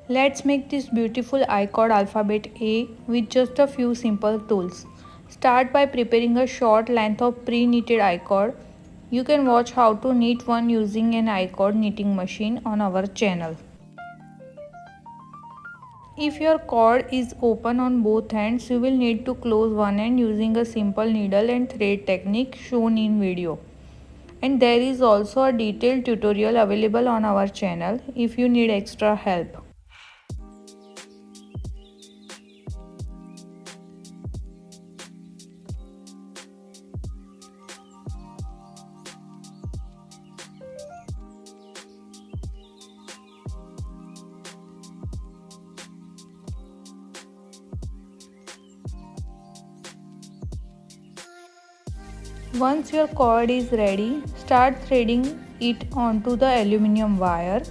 Let's make this beautiful I-cord alphabet A with just a few simple tools. Start by preparing a short length of pre-knitted I-cord. You can watch how to knit one using an I-cord knitting machine on our channel. If your cord is open on both ends, you will need to close one end using a simple needle and thread technique shown in video. And there is also a detailed tutorial available on our channel if you need extra help. Once your cord is ready, start threading it onto the aluminum wire.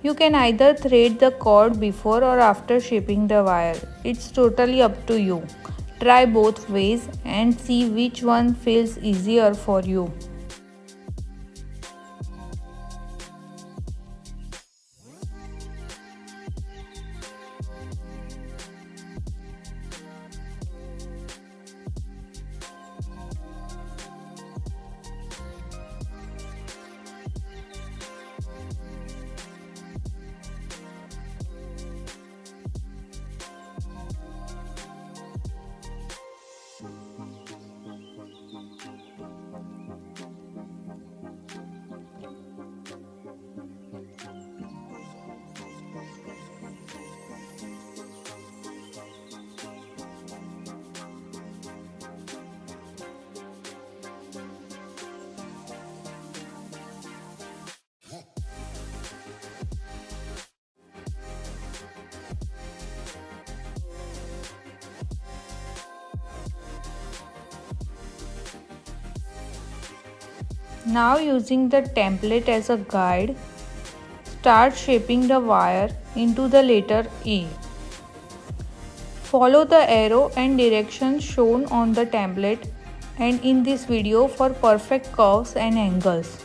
You can either thread the cord before or after shaping the wire. It's totally up to you. Try both ways and see which one feels easier for you. Now using the template as a guide, start shaping the wire into the letter A. Follow the arrow and directions shown on the template and in this video for perfect curves and angles.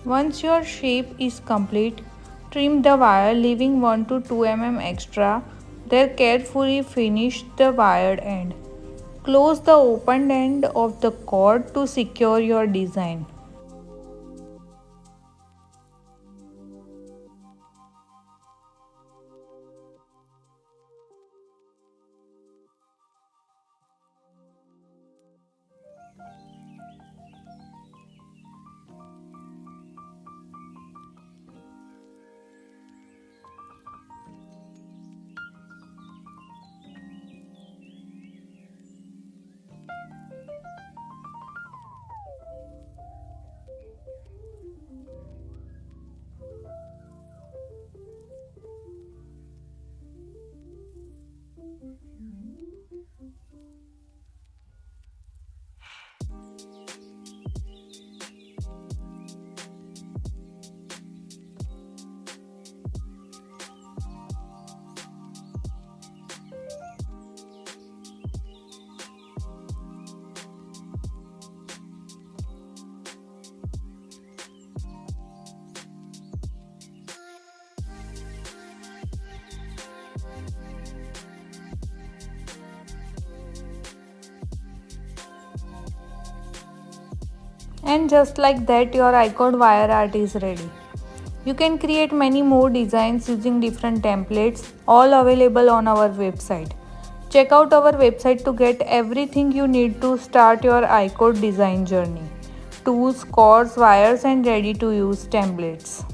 Once your shape is complete, trim the wire leaving 1 to 2 mm extra. Then carefully finish the wired end. Close the opened end of the cord to secure your design. And just like that, your I-cord wire art is ready. You can create many more designs using different templates, all available on our website. Check out our website to get everything you need to start your I-cord design journey. Tools, cords, wires and ready to use templates.